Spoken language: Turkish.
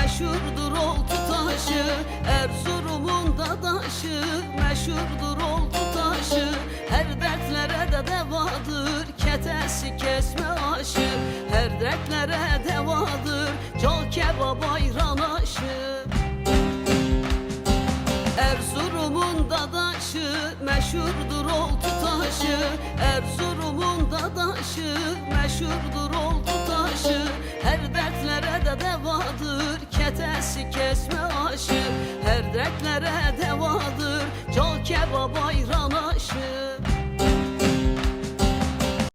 meşhurdur oltu taşı. Erzurum'un dadaşı, meşhurdur oltu taşı. Her dertlere de devadır, ketesi kesme aşı. Her dertlere devadır, cal kebap ayran aşı. Erzurum'un dadaşı, meşhurdur oltu taşı. Erzurum'un dadaşı, meşhurdur oltu taşı. Her dertlere de devadır, ketesi kesme aşı. Her dertlere devadır, cal kebap ayran aşı.